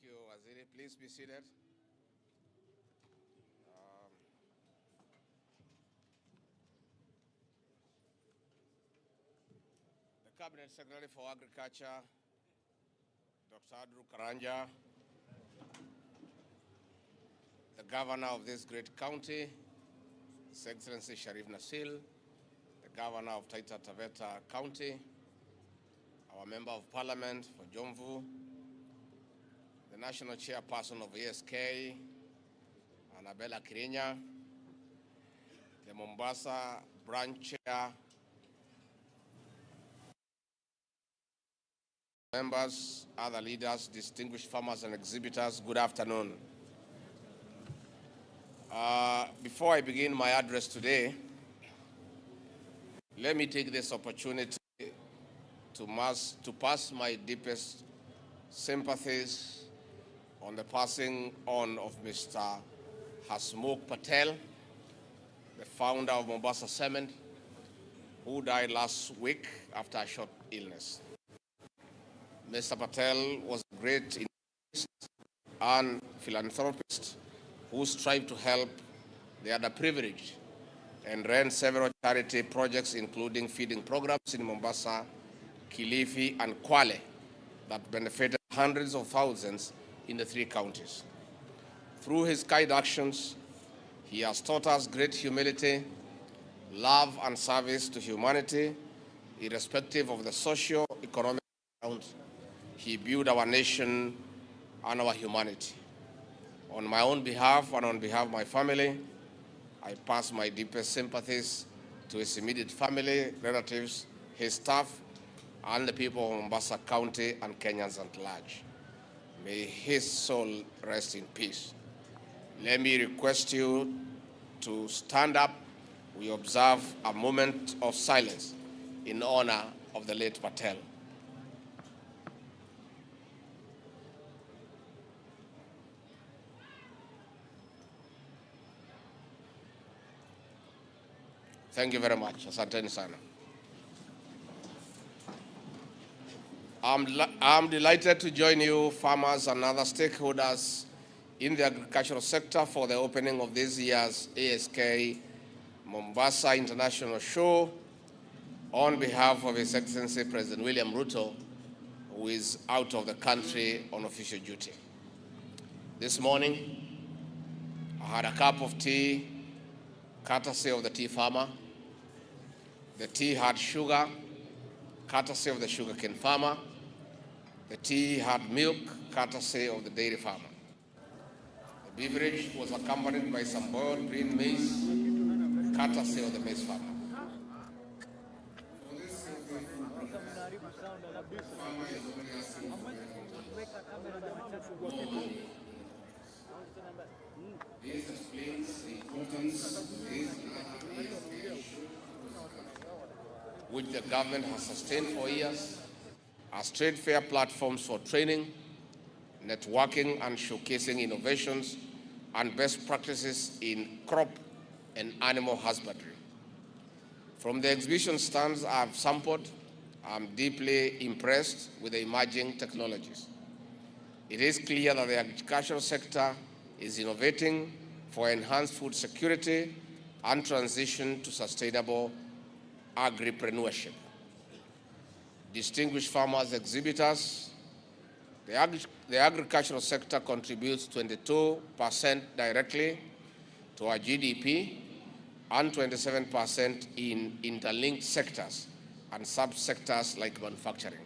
you, Waziri. Please be seated. The Cabinet Secretary for Agriculture, Dr. Andrew Karanja, the Governor of this great county, His Excellency Sharif Nasil, the Governor of Taita Taveta County, our Member of Parliament for Jomvu, the National Chairperson of ASK, Annabella Kirinya, the Mombasa Branch Chair, members, other leaders, distinguished farmers and exhibitors, good afternoon. Before I begin my address today, let me take this opportunity to pass my deepest sympathies on the passing on of Mr. Hasmukh Patel, the founder of Mombasa Cement, who died last week after a short illness. Mr. Patel was a great individual and philanthropist who strived to help the underprivileged and ran several charity projects, including feeding programs in Mombasa, Kilifi, and Kwale that benefited hundreds of thousands in the three counties. Through his kind actions, he has taught us great humility, love, and service to humanity, irrespective of the socio-economic background. He built our nation and our humanity. On my own behalf and on behalf of my family, I pass my deepest sympathies to his immediate family, relatives, his staff, and the people of Mombasa County and Kenyans at large. May his soul rest in peace. Let me request you to stand up. We observe a moment of silence in honor of the late Patel. Thank you very much. Asanteni sana. I'm delighted to join you, farmers and other stakeholders in the agricultural sector, for the opening of this year's ASK Mombasa International Show on behalf of His Excellency President William Ruto, who is out of the country on official duty. This morning, I had a cup of tea, courtesy of the tea farmer. The tea had sugar, courtesy of the sugarcane farmer. The tea had milk, courtesy of the dairy farmer. The beverage was accompanied by some boiled green maize, courtesy of the maize farmer. This explains the importance of this which the government has sustained for years, as trade fair platforms for training, networking, and showcasing innovations and best practices in crop and animal husbandry. From the exhibition stands I've sampled, I'm deeply impressed with the emerging technologies. It is clear that the agricultural sector is innovating for enhanced food security and transition to sustainable agripreneurship. Distinguished farmers, exhibitors, the agricultural sector contributes 22% directly to our GDP and 27% in interlinked sectors and subsectors like manufacturing.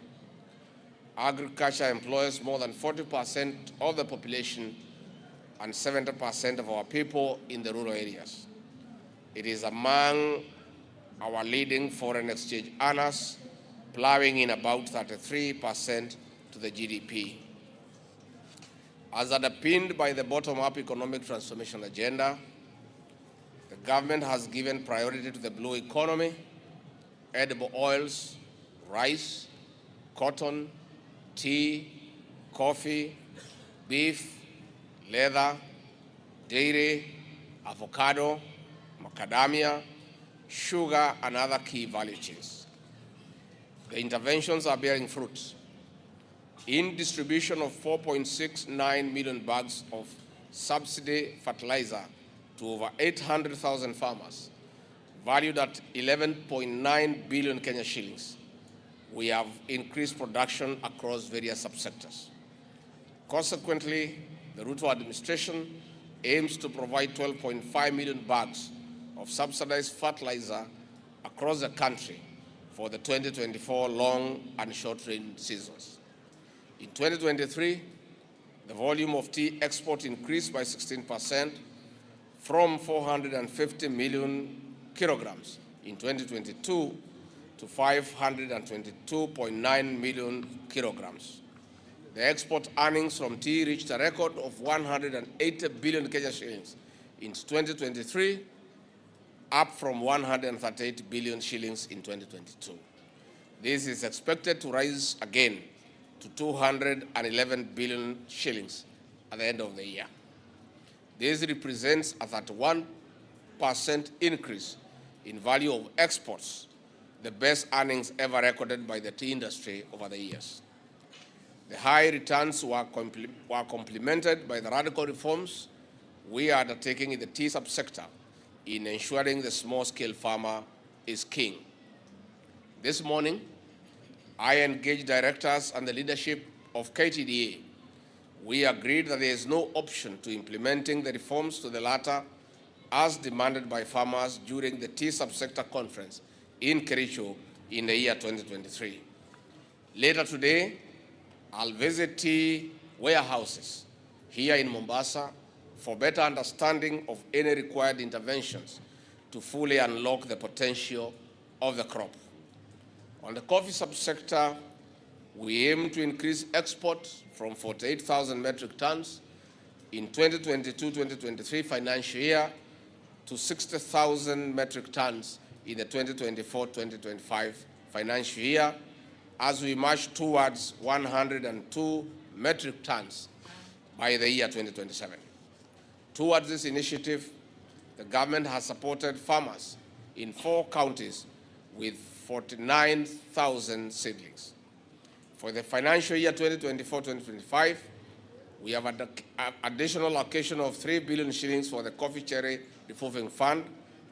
Agriculture employs more than 40% of the population and 70% of our people in the rural areas. It is among our leading foreign exchange earners, plowing in about 33% to the GDP. As underpinned by the bottom-up economic transformation agenda, the government has given priority to the blue economy, edible oils, rice, cotton, tea, coffee, beef, leather, dairy, avocado, macadamia, sugar, and other key value chains. The interventions are bearing fruit. in distribution of 4.69 million bags of subsidy fertilizer to over 800,000 farmers, valued at 11.9 billion Kenya shillings. We have increased production across various subsectors. Consequently, the Ruto administration aims to provide 12.5 million bags of subsidized fertilizer across the country for the 2024 long and short rain seasons. In 2023, the volume of tea export increased by 16% from 450 million kilograms in 2022 to 522.9 million kilograms. The export earnings from tea reached a record of 180 billion Kenya shillings in 2023, up from 138 billion shillings in 2022. This is expected to rise again to 211 billion shillings at the end of the year. This represents a 31% increase in value of exports, the best earnings ever recorded by the tea industry over the years. The high returns were complemented by the radical reforms we are undertaking in the tea subsector in ensuring the small-scale farmer is king. This morning, I engaged directors and the leadership of KTDA. We agreed that there is no option to implementing the reforms to the latter as demanded by farmers during the tea subsector conference in Kericho in the year 2023. Later today, I'll visit tea warehouses here in Mombasa for better understanding of any required interventions to fully unlock the potential of the crop. On the coffee subsector, we aim to increase exports from 48,000 metric tons in 2022-2023 financial year to 60,000 metric tons in the 2024-2025 financial year, as we march towards 102 metric tons by the year 2027. Towards this initiative, the government has supported farmers in 4 counties with 49,000 seedlings. For the financial year 2024-2025, we have an additional allocation of 3 billion shillings for the Coffee Cherry Revolving Fund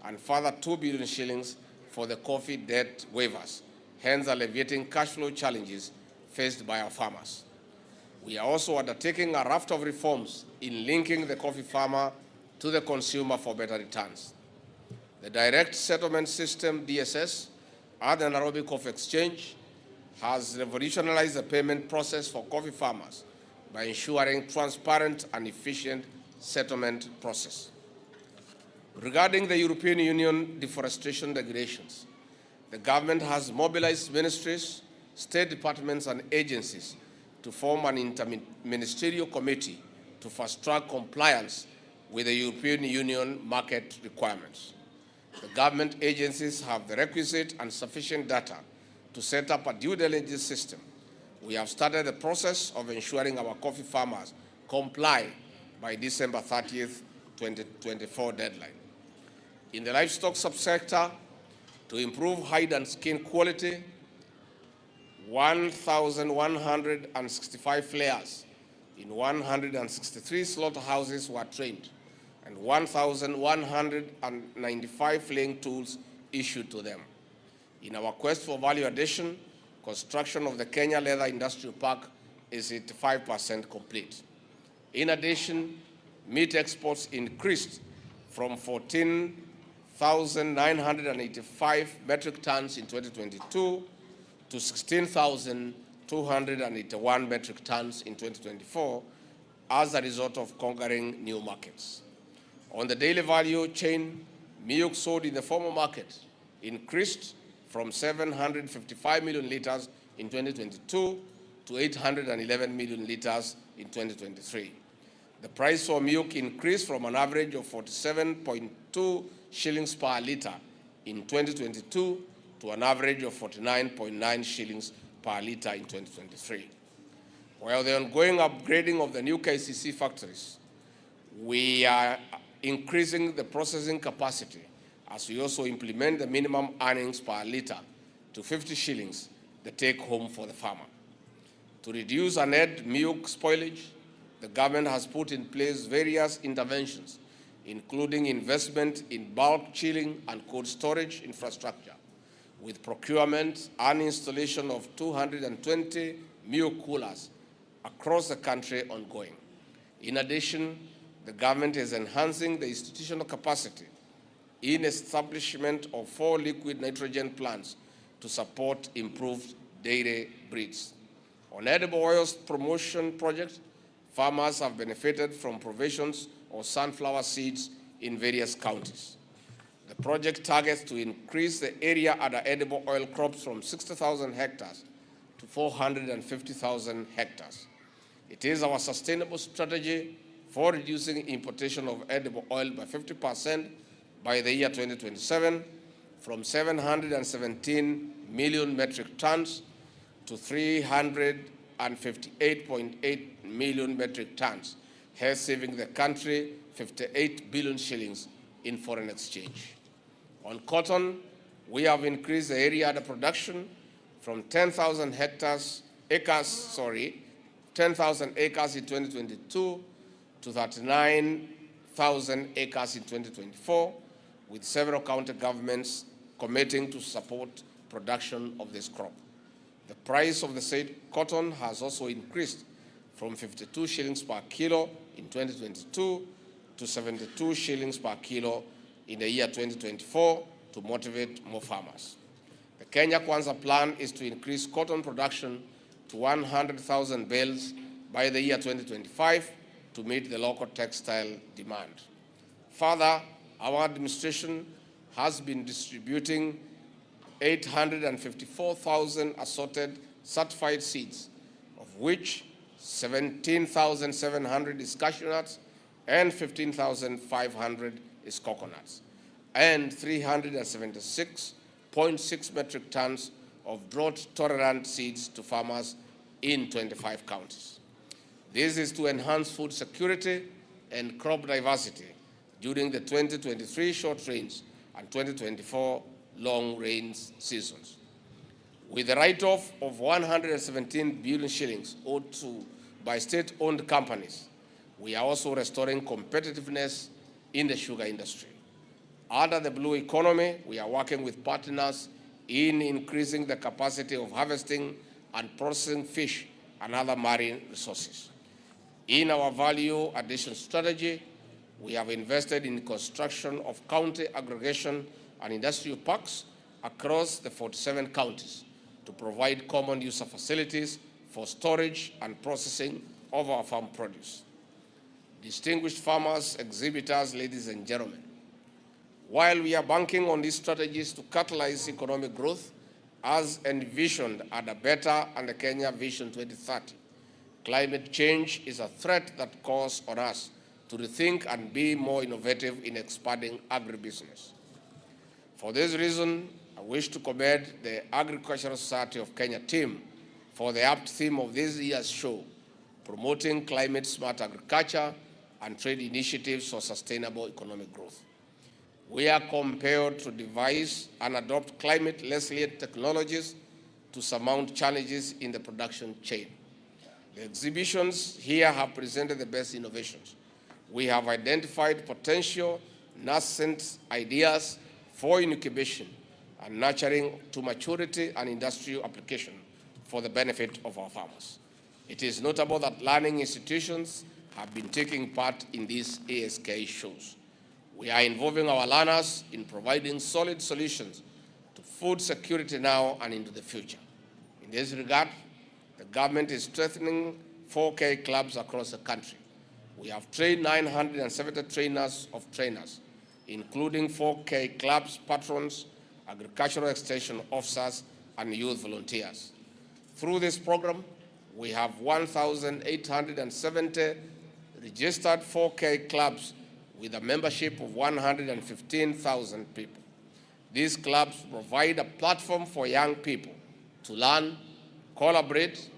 and further 2 billion shillings for the coffee debt waivers, hence alleviating cash flow challenges faced by our farmers. We are also undertaking a raft of reforms in linking the coffee farmer to the consumer for better returns. The Direct Settlement System, DSS, at the Nairobi Coffee Exchange has revolutionized the payment process for coffee farmers by ensuring transparent and efficient settlement process. Regarding the European Union deforestation regulations, the government has mobilized ministries, state departments, and agencies to form an interministerial committee to fast-track compliance with the European Union market requirements. The government agencies have the requisite and sufficient data to set up a due diligence system. We have started the process of ensuring our coffee farmers comply by December 30th, 2024 deadline. In the livestock subsector, to improve hide and skin quality, 1,165 flayers in 163 slaughterhouses were trained and 1,195 flaying tools issued to them. In our quest for value addition, construction of the Kenya Leather Industrial Park is 85% complete. In addition, meat exports increased from 14,985 metric tons in 2022 to 16,281 metric tons in 2024 as a result of conquering new markets. On the daily value chain, milk sold in the formal market increased from 755 million liters in 2022 to 811 million liters in 2023. The price for milk increased from an average of 47.2 shillings per liter in 2022 to an average of 49.9 shillings per liter in 2023. While the ongoing upgrading of the new KCC factories, we are increasing the processing capacity as we also implement the minimum earnings per liter to 50 shillings, the take home for the farmer. To reduce and end milk spoilage, the government has put in place various interventions, including investment in bulk chilling and cold storage infrastructure, with procurement and installation of 220 milk coolers across the country ongoing. In addition, the government is enhancing the institutional capacity in establishment of 4 liquid nitrogen plants to support improved dairy breeds. On edible oils promotion projects, farmers have benefited from provisions of sunflower seeds in various counties. The project targets to increase the area under edible oil crops from 60,000 hectares to 450,000 hectares. It is our sustainable strategy for reducing importation of edible oil by 50% by the year 2027, from 717 million metric tons to 358.8 million metric tons, hence saving the country 58 billion shillings in foreign exchange. On cotton, we have increased the area under production from 10,000 acres in 2022 to 39,000 acres in 2024, with several county governments committing to support production of this crop. The price of the said cotton has also increased from 52 shillings per kilo in 2022 to 72 shillings per kilo in the year 2024 to motivate more farmers. The Kenya Kwanza plan is to increase cotton production to 100,000 bales by the year 2025 to meet the local textile demand. Further, our administration has been distributing 854,000 assorted certified seeds, of which 17,700 is cashew nuts and 15,500 is coconuts, and 376.6 metric tons of drought-tolerant seeds to farmers in 25 counties. This is to enhance food security and crop diversity during the 2023 short rains and 2024 long rains seasons. With the write-off of 117 billion shillings owed by state-owned companies, we are also restoring competitiveness in the sugar industry. Under the blue economy, we are working with partners in increasing the capacity of harvesting and processing fish and other marine resources. In our value addition strategy, we have invested in the construction of county aggregation and industrial parks across the 47 counties to provide common user facilities for storage and processing of our farm produce. Distinguished farmers, exhibitors, ladies and gentlemen, while we are banking on these strategies to catalyze economic growth as envisioned under Better and the Kenya Vision 2030, climate change is a threat that calls on us to rethink and be more innovative in expanding agribusiness. For this reason, I wish to commend the Agricultural Society of Kenya team for the apt theme of this year's show, promoting climate-smart agriculture and trade initiatives for sustainable economic growth. We are compelled to devise and adopt climate-resilient technologies to surmount challenges in the production chain. The exhibitions here have presented the best innovations. We have identified potential nascent ideas for incubation and nurturing to maturity and industrial application for the benefit of our farmers. It is notable that learning institutions have been taking part in these ASK shows. We are involving our learners in providing solid solutions to food security now and into the future. In this regard, the government is strengthening 4K clubs across the country. We have trained 970 trainers of trainers, including 4K clubs, patrons, agricultural extension officers, and youth volunteers. Through this program, we have 1,870 registered 4K clubs with a membership of 115,000 people. These clubs provide a platform for young people to learn, collaborate,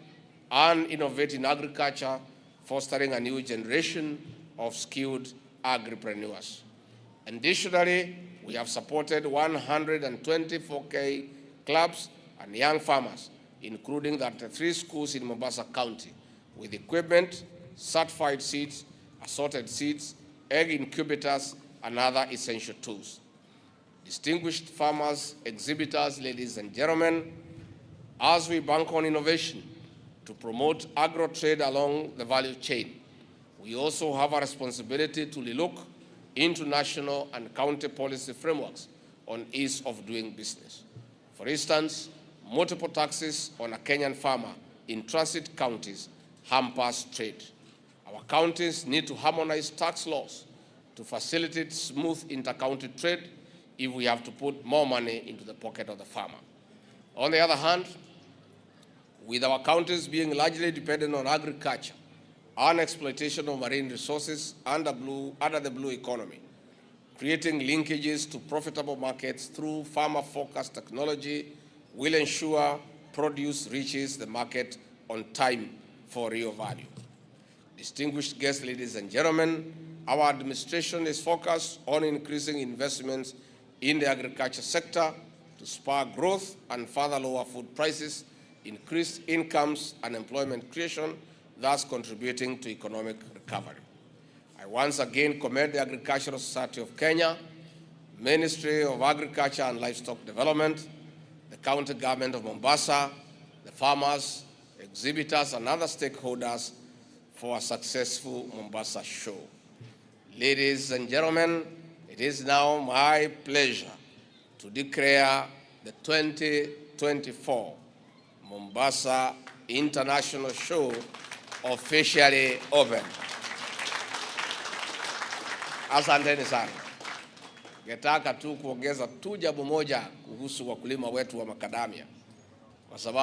and innovate in agriculture, fostering a new generation of skilled agripreneurs. Additionally, we have supported 120 4K clubs and young farmers including the 3 schools in Mombasa County with equipment, certified seeds, assorted seeds, egg incubators, and other essential tools. Distinguished farmers, exhibitors, ladies and gentlemen, as we bank on innovation to promote agro-trade along the value chain, we also have a responsibility to look into national and county policy frameworks on ease of doing business. For instance, multiple taxes on a Kenyan farmer in transit counties hampers trade. Our counties need to harmonize tax laws to facilitate smooth inter-county trade if we have to put more money into the pocket of the farmer. On the other hand, with our counties being largely dependent on agriculture and exploitation of marine resources under the blue economy, creating linkages to profitable markets through farmer-focused technology will ensure produce reaches the market on time for real value. Distinguished guests, ladies and gentlemen, our administration is focused on increasing investments in the agriculture sector to spur growth and further lower food prices, increase incomes and employment creation, thus contributing to economic recovery. I once again commend the Agricultural Society of Kenya, Ministry of Agriculture and Livestock Development, the County Government of Mombasa, the farmers, exhibitors, and other stakeholders for a successful Mombasa show. Ladies and gentlemen, it is now my pleasure to declare the 2024 Mombasa International Show officially open. Asanteni sana. Ningetaka tu kuongeza tu jambo moja kuhusu wakulima wetu wa makadamia. Kwa sababu